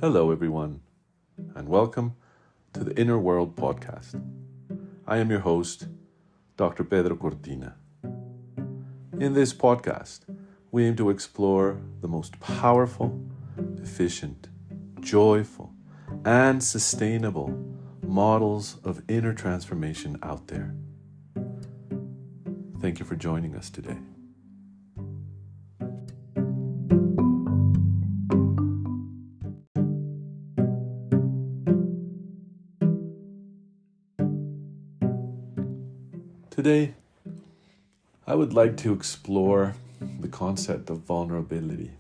Hello, everyone, and welcome to the Inner World podcast. I am your host, Dr. Pedro Cortina. In this podcast, we aim to explore the most powerful, efficient, joyful, and sustainable models of inner transformation out there. Thank you for joining us today. Today, I would like to explore the concept of vulnerability.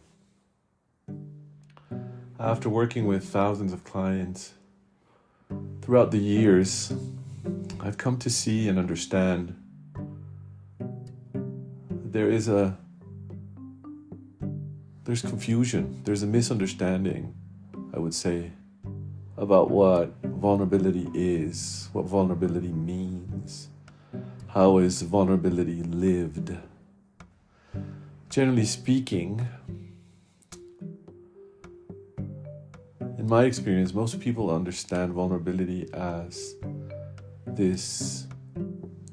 After working with thousands of clients throughout the years, I've come to see and understand there's confusion, there's a misunderstanding, I would say, about what vulnerability is, what vulnerability means. How is vulnerability lived? Generally speaking, in my experience, most people understand vulnerability as this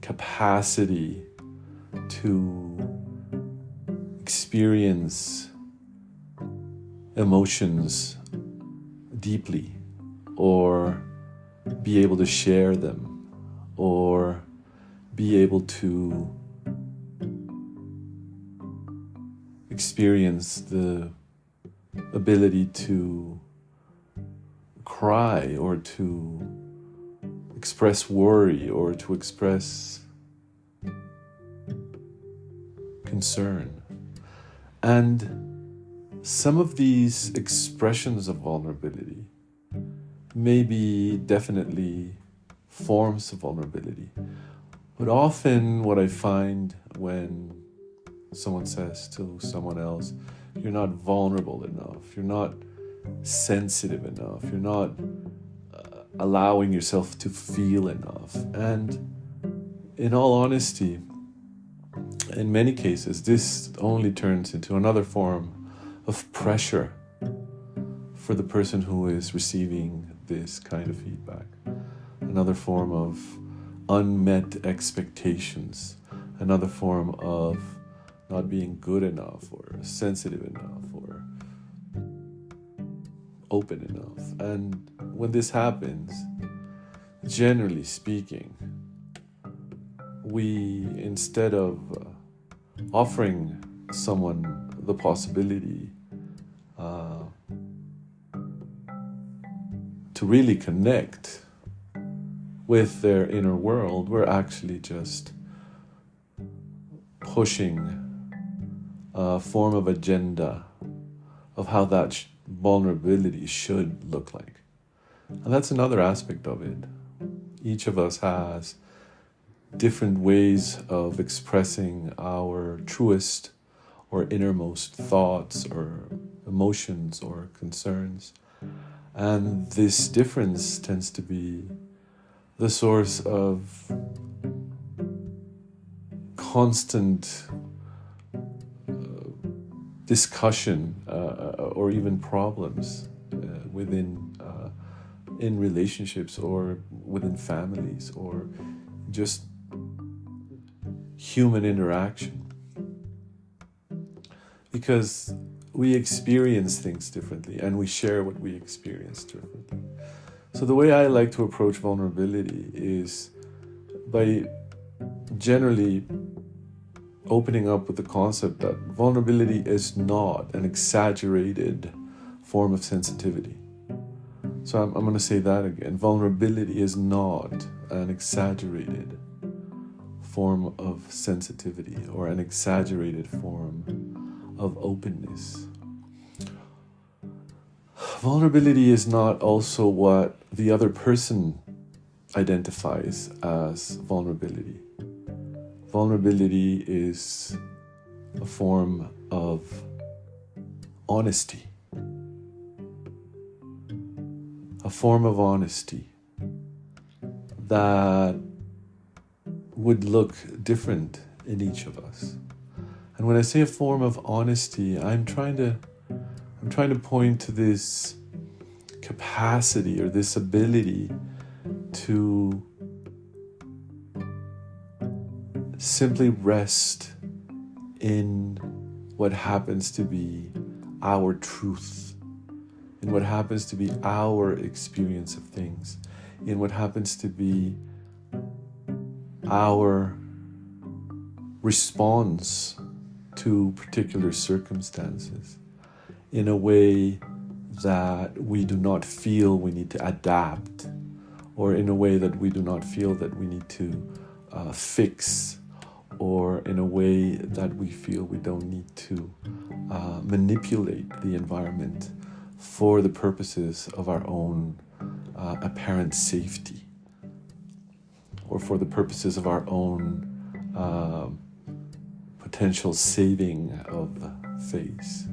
capacity to experience emotions deeply, or be able to share them, or be able to experience the ability to cry, or to express worry, or to express concern. And some of these expressions of vulnerability may be definitely forms of vulnerability. But often what I find when someone says to someone else, you're not vulnerable enough, you're not sensitive enough, you're not allowing yourself to feel enough. And in all honesty, in many cases, this only turns into another form of pressure for the person who is receiving this kind of feedback. Another form of unmet expectations, another form of not being good enough, or sensitive enough, or open enough. And when this happens, generally speaking, we, instead of offering someone the possibility to really connect with their inner world, we're actually just pushing a form of agenda of how that vulnerability should look like. And that's another aspect of it. Each of us has different ways of expressing our truest or innermost thoughts or emotions or concerns. And this difference tends to be the source of constant discussion or even problems in relationships, or within families, or just human interaction. Because we experience things differently, and we share what we experience differently. So the way I like to approach vulnerability is by generally opening up with the concept that vulnerability is not an exaggerated form of sensitivity. So I'm going to say that again. Vulnerability is not an exaggerated form of sensitivity or an exaggerated form of openness. Vulnerability is not also what the other person identifies as vulnerability. Vulnerability is a form of honesty. A form of honesty that would look different in each of us. And when I say a form of honesty, I'm trying to point to this capacity or this ability to simply rest in what happens to be our truth, in what happens to be our experience of things, in what happens to be our response to particular circumstances, in a way that we do not feel we need to adapt, or in a way that we do not feel that we need to fix, or in a way that we feel we don't need to manipulate the environment for the purposes of our own apparent safety, or for the purposes of our own potential saving of face.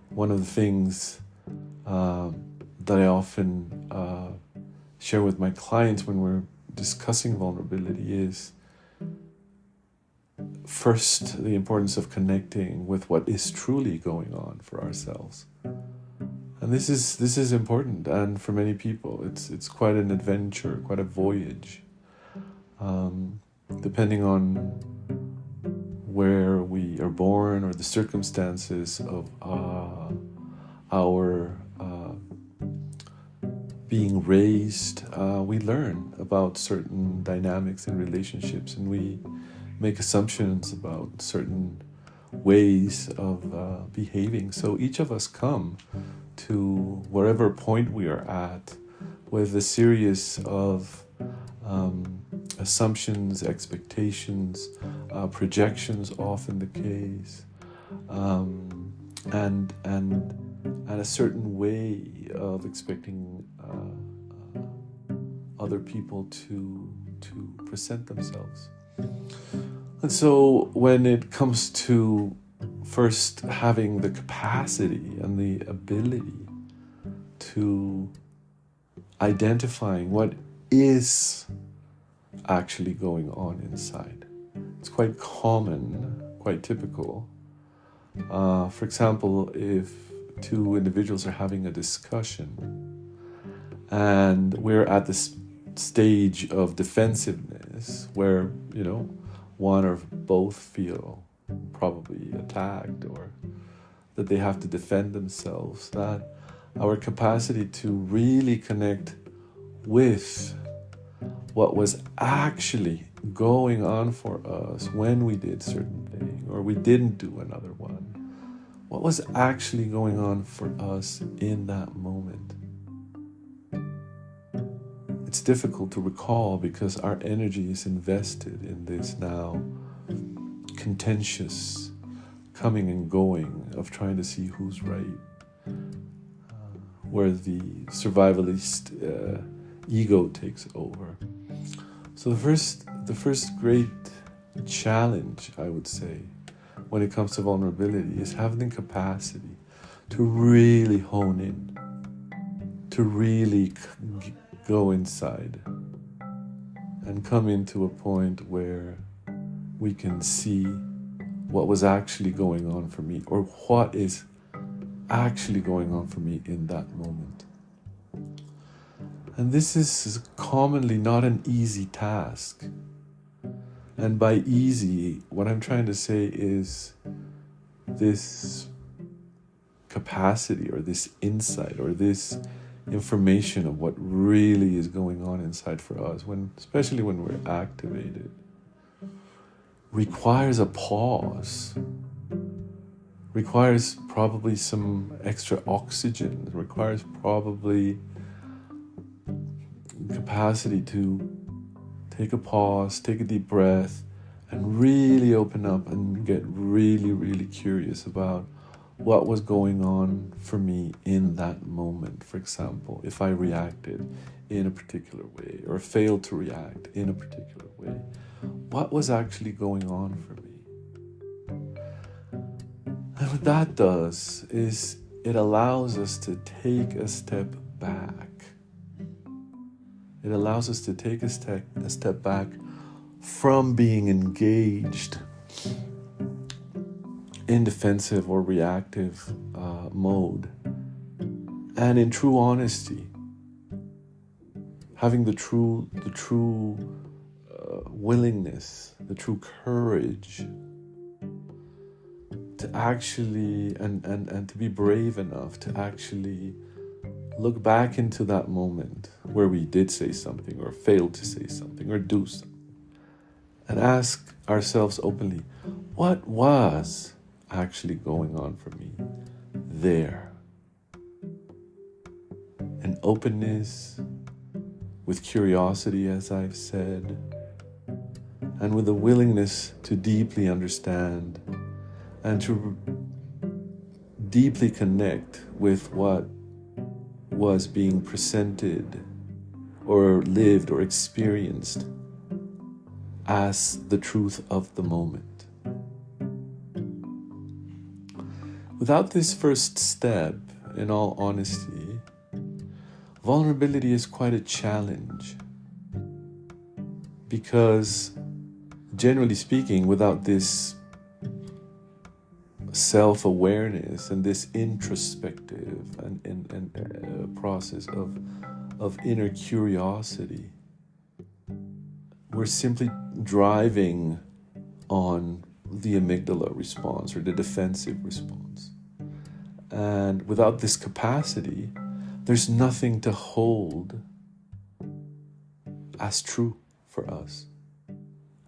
One of the things that I often share with my clients when we're discussing vulnerability is, first, the importance of connecting with what is truly going on for ourselves. And this is important, and for many people it's quite an adventure, quite a voyage, depending on where we are born or the circumstances of our being raised. We learn about certain dynamics in relationships, and we make assumptions about certain ways of behaving. So each of us come to wherever point we are at with a series of assumptions, expectations, projections, often the case, and a certain way of expecting other people to present themselves. And so when it comes to first having the capacity and the ability to identifying what is actually going on inside, it's quite common, quite typical. For example, if two individuals are having a discussion and we're at this stage of defensiveness where, one or both feel probably attacked or that they have to defend themselves, that our capacity to really connect with what was actually going on for us when we did certain thing or we didn't do another one, what was actually going on for us in that moment. It's difficult to recall because our energy is invested in this now contentious coming and going of trying to see who's right, where the survivalist ego takes over. So the first great challenge, I would say, when it comes to vulnerability is having the capacity to really hone in, to really go inside and come into a point where we can see what was actually going on for me, or what is actually going on for me in that moment. And this is commonly not an easy task. And by easy, what I'm trying to say is this capacity or this insight or this information of what really is going on inside for us, especially when we're activated, requires a pause, requires probably some extra oxygen, requires probably capacity to take a pause, take a deep breath, and really open up and get really, really curious about what was going on for me in that moment. For example, if I reacted in a particular way or failed to react in a particular way, what was actually going on for me? And what that does is it allows us to take a step back. It allows us to take a step back from being engaged in defensive or reactive mode, And in true honesty, having the true willingness, the true courage to actually, and to be brave enough to actually look back into that moment where we did say something or failed to say something or do something, and ask ourselves openly, what was actually going on for me there? An openness, with curiosity, as I've said, and with a willingness to deeply understand and to deeply connect with what was being presented or lived or experienced as the truth of the moment. Without this first step, in all honesty, vulnerability is quite a challenge, because generally speaking, without this self-awareness and this introspective and process of inner curiosity, we're simply driving on the amygdala response or the defensive response. And without this capacity, there's nothing to hold as true for us,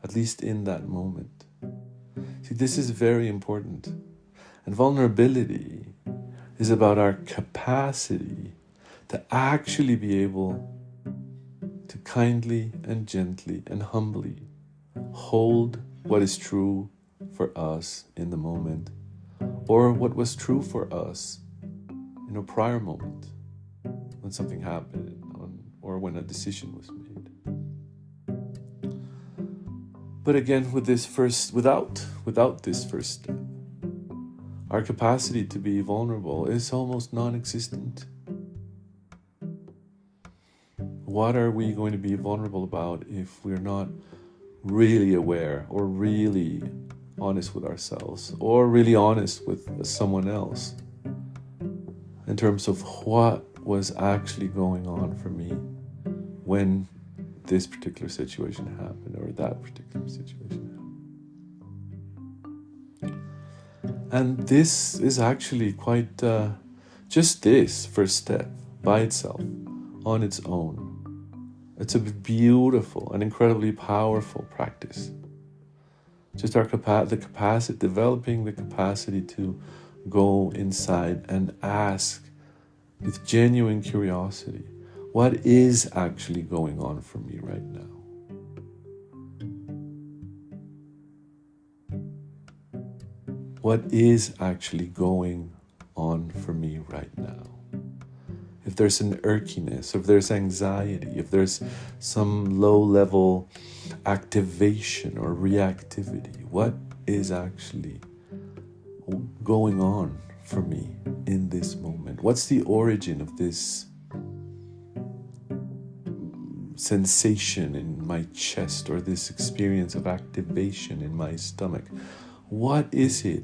at least in that moment. See, this is very important. And vulnerability is about our capacity to actually be able to kindly and gently and humbly hold what is true for us in the moment, or what was true for us in a prior moment when something happened or when a decision was made. But again, with this without this first step, our capacity to be vulnerable is almost non-existent. What are we going to be vulnerable about if we're not really aware or really honest with ourselves or really honest with someone else in terms of what was actually going on for me when this particular situation happened or that particular situation happened? And this is actually quite just this first step by itself, on its own. It's a beautiful and incredibly powerful practice. Just developing the capacity to go inside and ask with genuine curiosity, what is actually going on for me right now? What is actually going on for me right now? If there's an irkiness, if there's anxiety, if there's some low-level activation or reactivity, what is actually going on for me in this moment? What's the origin of this sensation in my chest or this experience of activation in my stomach? What is it?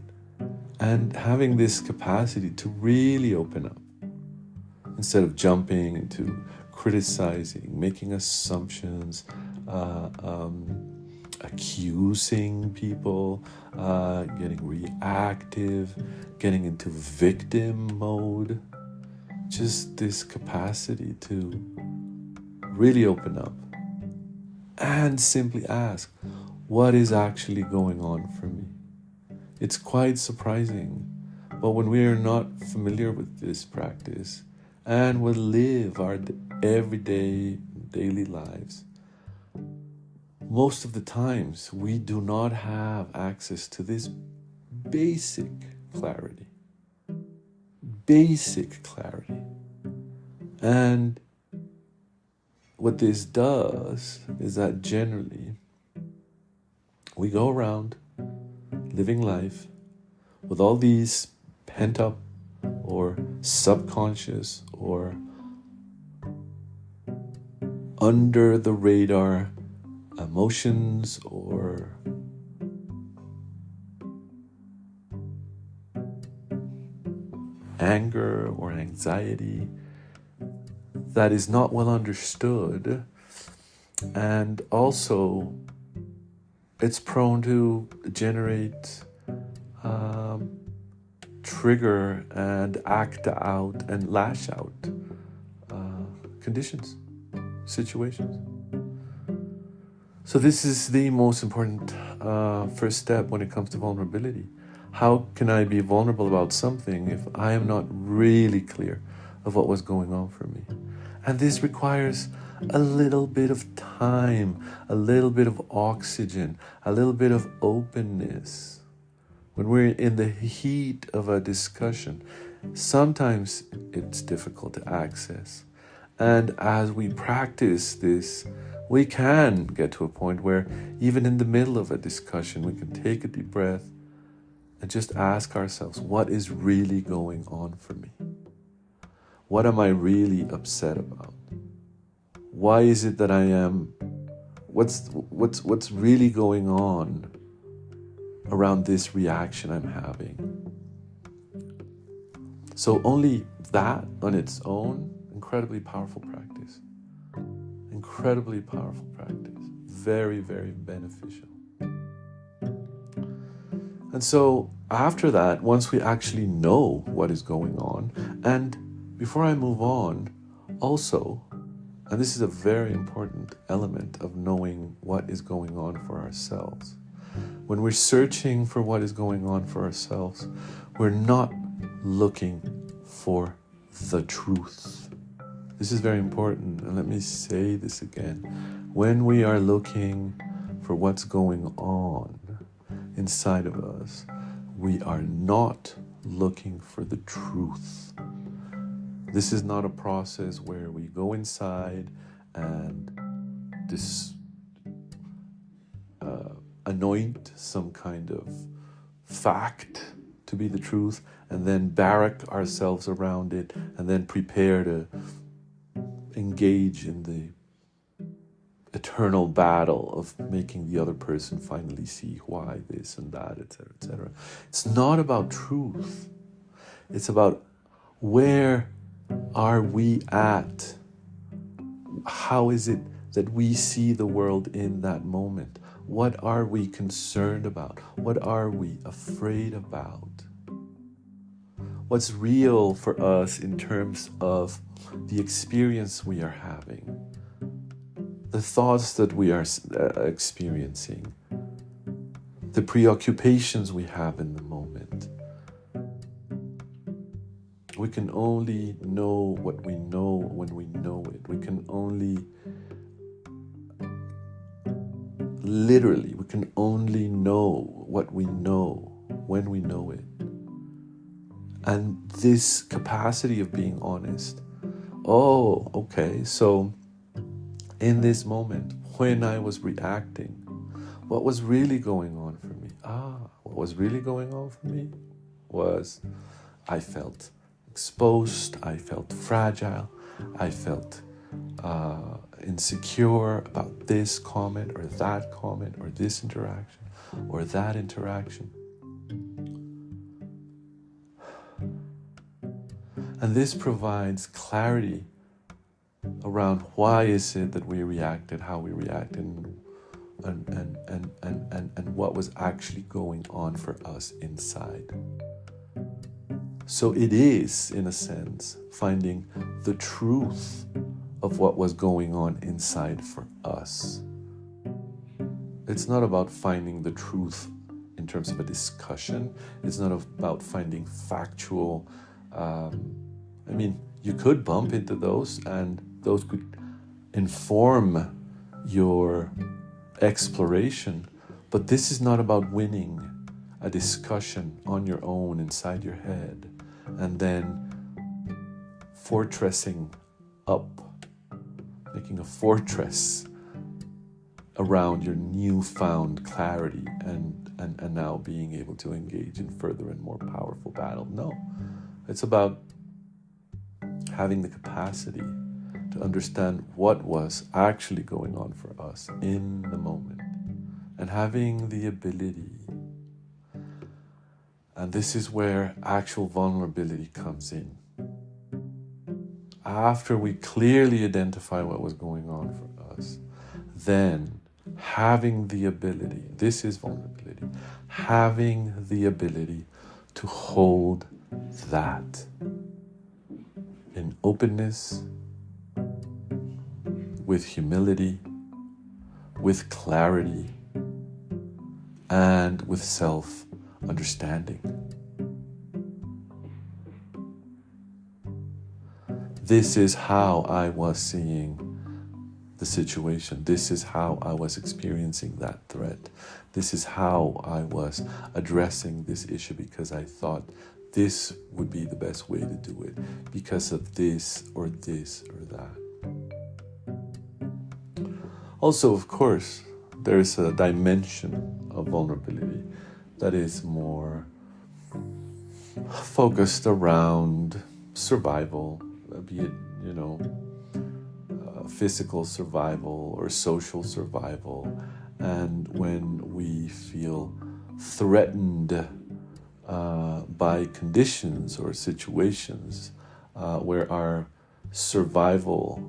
And having this capacity to really open up, instead of jumping into criticizing, making assumptions, accusing people, getting reactive, getting into victim mode. Just this capacity to really open up and simply ask, what is actually going on for me? It's quite surprising, but when we are not familiar with this practice and we live our everyday, daily lives, most of the times we do not have access to this basic clarity. And what this does is that generally we go around living life with all these pent up or subconscious or under the radar emotions or anger or anxiety that is not well understood, and also it's prone to generate trigger and act out and lash out conditions, situations. So this is the most important first step when it comes to vulnerability. How can I be vulnerable about something if I am not really clear of what was going on for me? And this requires a little bit of time, a little bit of oxygen, a little bit of openness. When we're in the heat of a discussion, sometimes it's difficult to access. And as we practice this, we can get to a point where even in the middle of a discussion, we can take a deep breath and just ask ourselves, what is really going on for me? What am I really upset about? Why is it that I am? What's really going on around this reaction I'm having? So only that on its own, incredibly powerful practice. Incredibly powerful practice. Very, very beneficial. And so after that, once we actually know what is going on, and before I move on, also, and this is a very important element of knowing what is going on for ourselves. When we're searching for what is going on for ourselves, we're not looking for the truth. This is very important, and let me say this again. When we are looking for what's going on inside of us, we are not looking for the truth. This is not a process where we go inside and anoint some kind of fact to be the truth and then barrack ourselves around it and then prepare to engage in the eternal battle of making the other person finally see why this and that, etc., etc. It's not about truth. It's about where are we at? How is it that we see the world in that moment? What are we concerned about? What are we afraid about? What's real for us in terms of the experience we are having, the thoughts that we are experiencing, the preoccupations we have in the moment. We can only know what we know when we know it. We can only, literally, we can only know what we know when we know it. And this capacity of being honest. Oh, okay, so in this moment, when I was reacting, what was really going on for me? What was really going on for me was I felt exposed, I felt fragile, I felt insecure about this comment or that comment or this interaction or that interaction. And this provides clarity around why is it that we reacted, how we reacted, and what was actually going on for us inside. So it is, in a sense, finding the truth of what was going on inside for us. It's not about finding the truth in terms of a discussion. It's not about finding factual you could bump into those and those could inform your exploration, but this is not about winning a discussion on your own inside your head and then fortressing up, making a fortress around your newfound clarity and now being able to engage in further and more powerful battle. No, it's about having the capacity to understand what was actually going on for us in the moment and having the ability And this is where actual vulnerability comes in. After we clearly identify what was going on for us, then having the ability, this is vulnerability, having the ability to hold that in openness, with humility, with clarity, and with self-understanding. This is how I was seeing the situation. This is how I was experiencing that threat. This is how I was addressing this issue, because I thought this would be the best way to do it because of this or that. Also, of course, there's a dimension of vulnerability that is more focused around survival, be it, physical survival or social survival. And when we feel threatened by conditions or situations where our survival,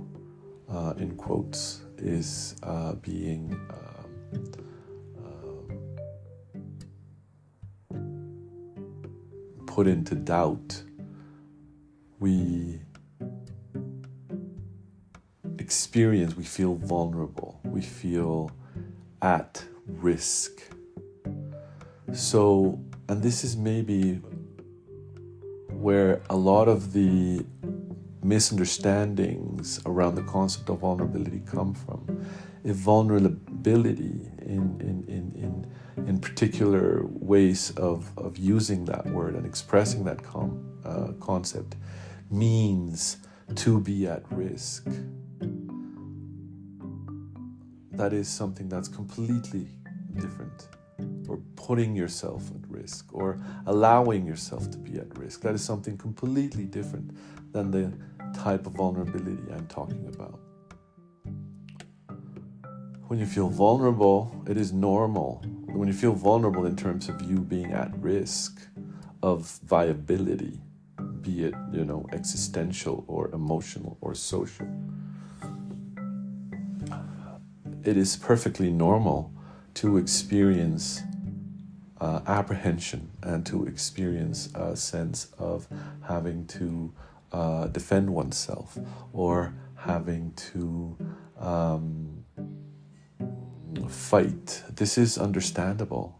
in quotes, is being put into doubt, we feel vulnerable, we feel at risk. So, and this is maybe where a lot of the misunderstandings around the concept of vulnerability come from. If vulnerability in particular ways of using that word and expressing that concept means to be at risk, that is something that's completely different. Or putting yourself at risk, or allowing yourself to be at risk. That is something completely different than the type of vulnerability I'm talking about. When you feel vulnerable, it is normal. When you feel vulnerable in terms of you being at risk of viability, be it, existential or emotional or social, it is perfectly normal to experience apprehension and to experience a sense of having to defend oneself or having to fight. This is understandable,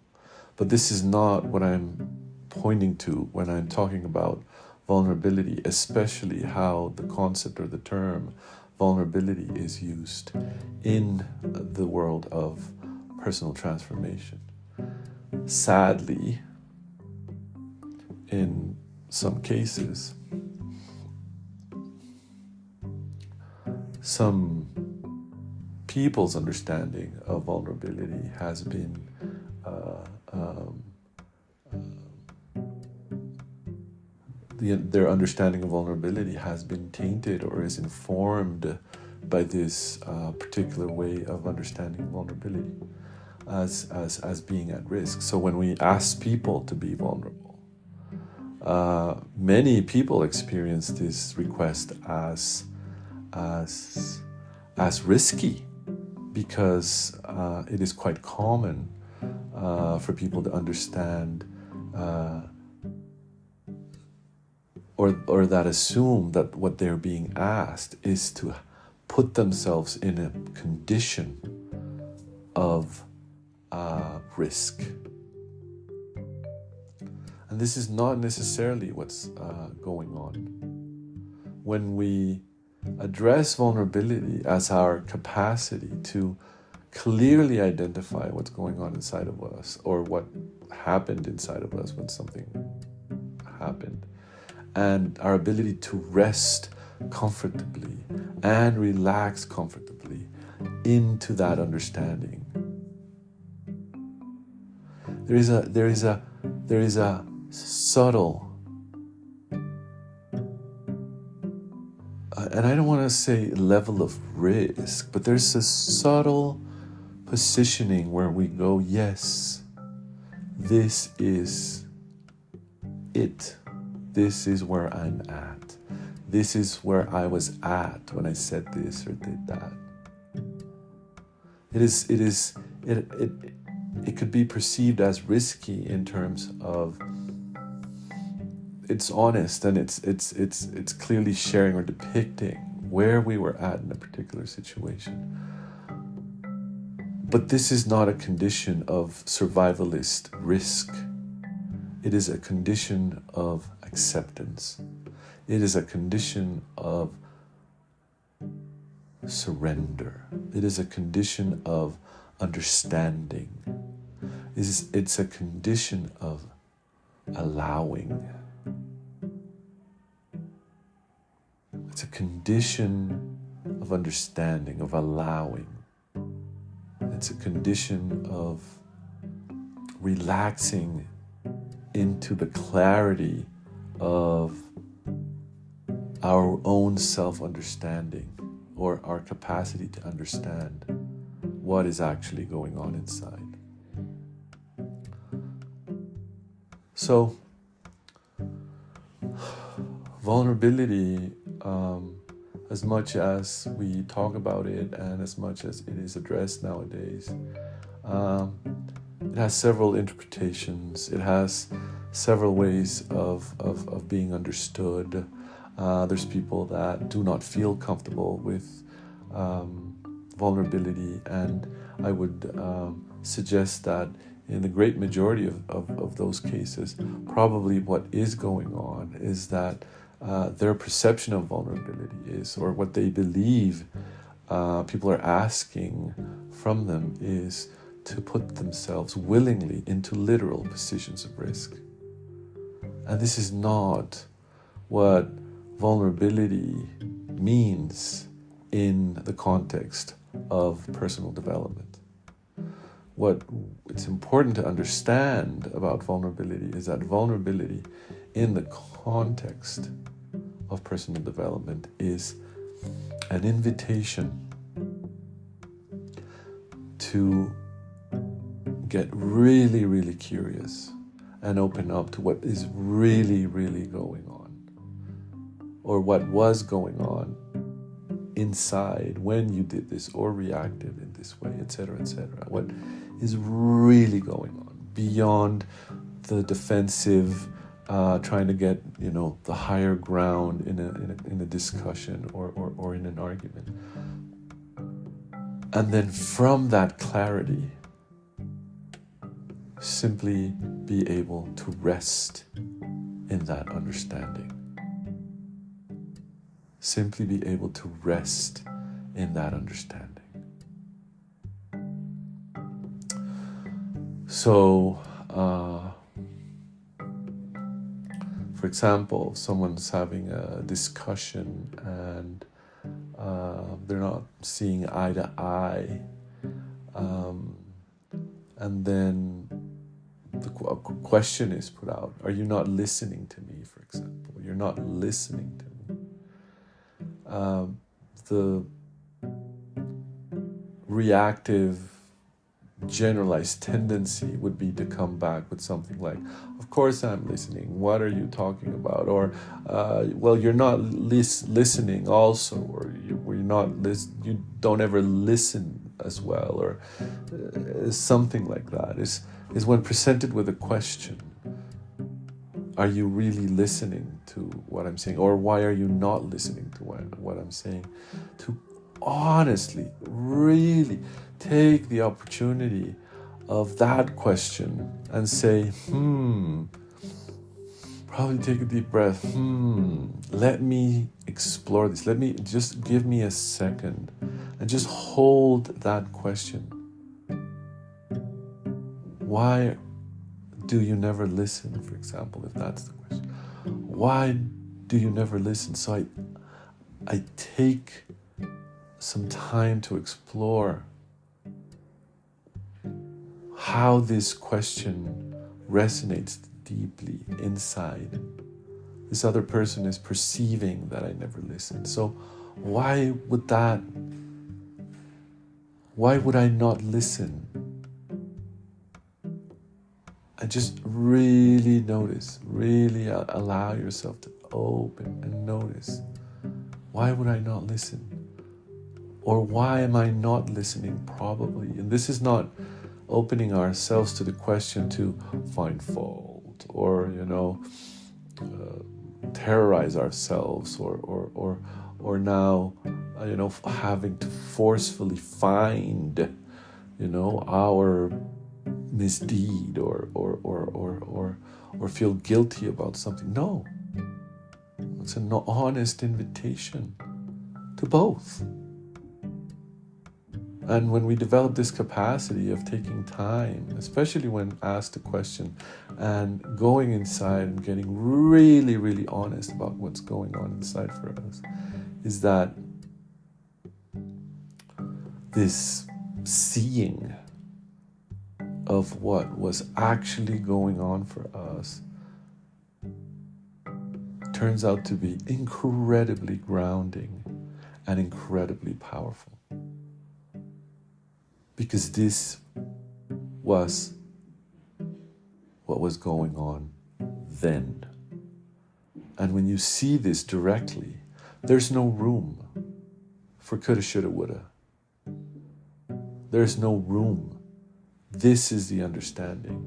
but this is not what I'm pointing to when I'm talking about vulnerability, especially how the concept or the term vulnerability is used in the world of personal transformation. Sadly, in some cases, some people's understanding of vulnerability has been their understanding of vulnerability has been tainted or is informed by this particular way of understanding vulnerability as being at risk. So when we ask people to be vulnerable, many people experience this request as risky, because it is quite common for people to understand or that assume that what they're being asked is to put themselves in a condition of risk. And this is not necessarily what's going on. When we address vulnerability as our capacity to clearly identify what's going on inside of us, or what happened inside of us when something happened, and our ability to rest comfortably and relax comfortably into that understanding, there is a subtle, and I don't want to say level of risk, but there's a subtle positioning where we go, yes, this is it. This is where I'm at. This is where I was at when I said this or did that. It could be perceived as risky in terms of it's honest and it's clearly sharing or depicting where we were at in a particular situation. But this is not a condition of survivalist risk. It is a condition of acceptance. It is a condition of surrender. It is a condition of understanding. It's a condition of allowing. It's a condition of understanding, of allowing. It's a condition of relaxing into the clarity of our own self-understanding, or our capacity to understand what is actually going on inside. So, vulnerability, as much as we talk about it and as much as it is addressed nowadays, it has several interpretations. It has several ways of being understood. There's people that do not feel comfortable with vulnerability, and I would suggest that in the great majority of those cases, probably what is going on is that their perception of vulnerability is, or what they believe people are asking from them, is to put themselves willingly into literal positions of risk. And this is not what vulnerability means in the context of personal development. What it's important to understand about vulnerability is that vulnerability in the context of personal development is an invitation to get really, really curious and open up to what is really, really going on, or what was going on inside when you did this or reacted in this way, etc., etc. What is really going on beyond the defensive, trying to get the higher ground in a discussion or in an argument, and then from that clarity, simply be able to rest in that understanding. Simply be able to rest in that understanding. So, for example, someone's having a discussion and they're not seeing eye to eye, and then the question is put out, are you not listening to me, for example? You're not listening to me. The reactive, generalized tendency would be to come back with something like, of course I'm listening, what are you talking about? Or, well, you're not listening also, or you don't ever listen as well, or something like that. Is when presented with a question, are you really listening to what I'm saying? Or why are you not listening to what I'm saying? To honestly, really take the opportunity of that question and say, probably take a deep breath. Let me explore this. Let me just give me a second and just hold that question. Why do you never listen, for example, if that's the question? Why do you never listen? So I take some time to explore how this question resonates deeply inside. This other person is perceiving that I never listened. So why would I not listen? And just really notice, really allow yourself to open and notice. Why would I not listen? Or why am I not listening? Probably. And this is not opening ourselves to the question to find fault or, terrorize ourselves or now, having to forcefully find, our misdeed or feel guilty about something. No. It's an honest invitation to both. And when we develop this capacity of taking time, especially when asked a question, and going inside and getting really, really honest about what's going on inside for us, is that this seeing of what was actually going on for us turns out to be incredibly grounding and incredibly powerful. Because this was what was going on then. And when you see this directly, there's no room for coulda, shoulda, woulda. There's no room. This is the understanding.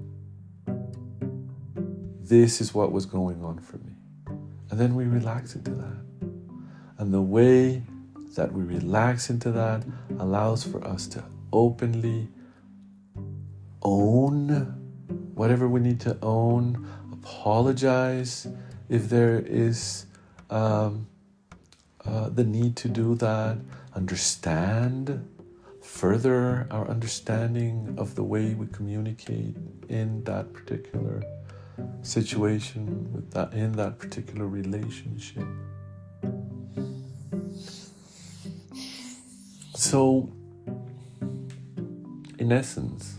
This is what was going on for me. And then we relax into that. And the way that we relax into that allows for us to openly own whatever we need to own, apologize if there is the need to do that, understand, further our understanding of the way we communicate in that particular situation, in that particular relationship. So, in essence,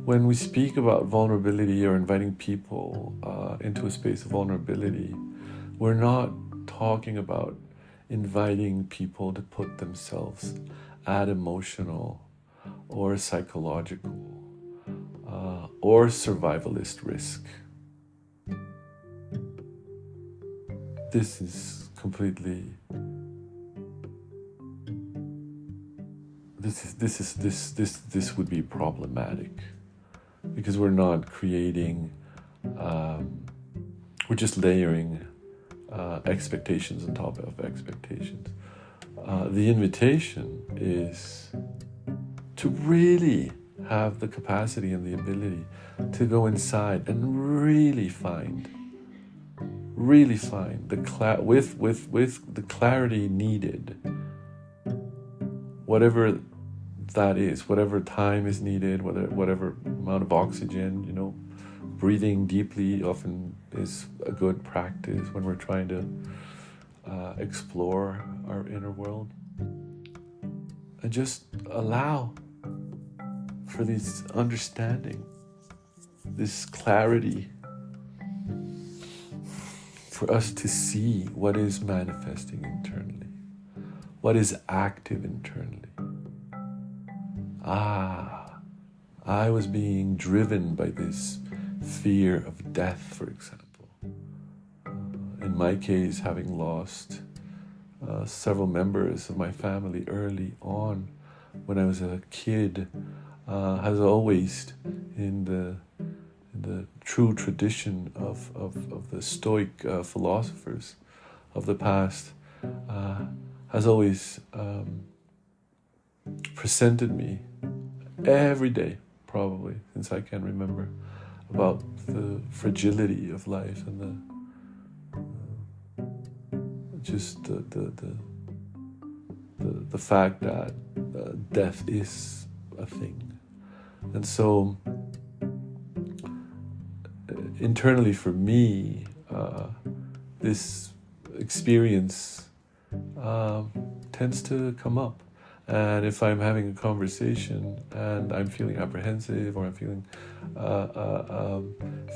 when we speak about vulnerability or inviting people into a space of vulnerability, we're not talking about inviting people to put themselves at emotional or psychological or survivalist risk. This is completely. This would be problematic because we're not creating. We're just layering expectations on top of expectations. The invitation is to really have the capacity and the ability to go inside and really find the with the clarity needed, whatever that is, whatever time is needed, whatever amount of oxygen, breathing deeply often is a good practice when we're trying to explore our inner world. And just allow for this understanding, this clarity, for us to see what is manifesting internally, what is active internally. I was being driven by this fear of death, for example. In my case, having lost several members of my family early on when I was a kid, has always, in the true tradition of the Stoic philosophers of the past, has always presented me every day, probably since I can remember, about the fragility of life and the fact that death is a thing. And so internally for me, this experience tends to come up. And if I'm having a conversation and I'm feeling apprehensive or I'm feeling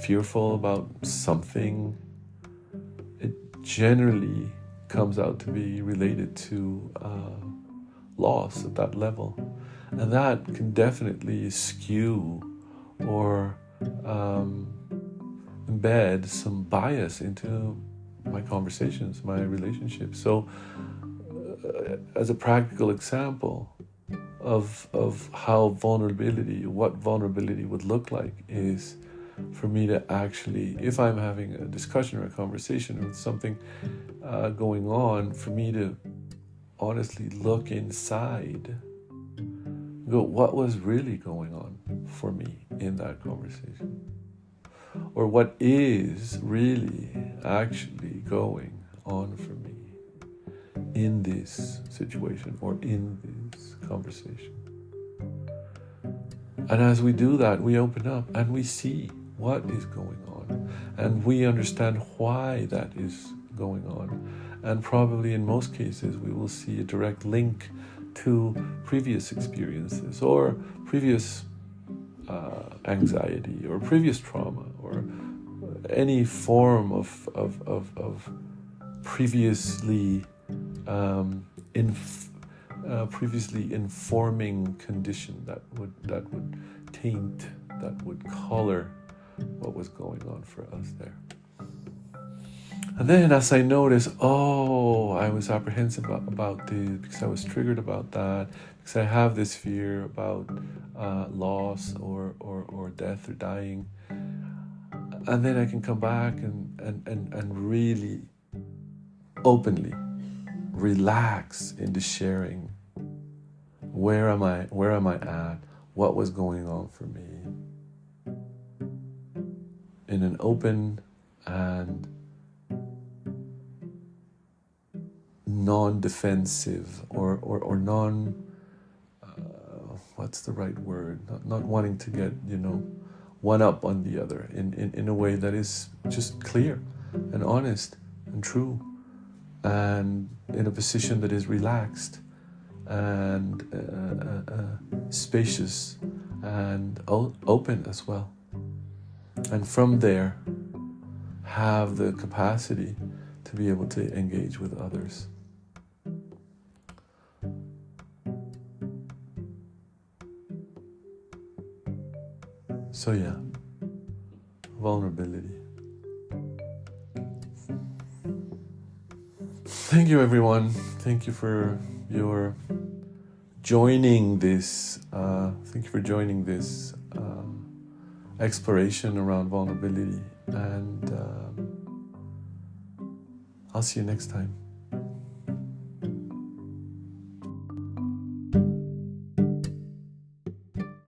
fearful about something, it generally comes out to be related to loss at that level. And that can definitely skew or embed some bias into my conversations, my relationships. So, as a practical example of how what vulnerability would look like is for me to actually, if I'm having a discussion or a conversation with something going on, for me to honestly look inside, go, what was really going on for me in that conversation? Or what is really actually going on for me in this situation or in this conversation? And as we do that, we open up and we see what is going on, and we understand why that is going on. And probably in most cases, we will see a direct link to previous experiences or previous anxiety or previous trauma or any form of previously previously informing condition that would taint, that would color what was going on for us there. And then as I noticed, I was apprehensive about this because I was triggered about that, because I have this fear about loss or death or dying. And then I can come back and really openly relax into sharing where am I at, what was going on for me, in an open and non-defensive or non what's the right word, not wanting to get one up on the other, in a way that is just clear and honest and true, and in a position that is relaxed and spacious and open as well. And from there, have the capacity to be able to engage with others. So yeah, vulnerability. Thank you, everyone. Thank you for your joining this. Thank you for joining this exploration around vulnerability, and I'll see you next time.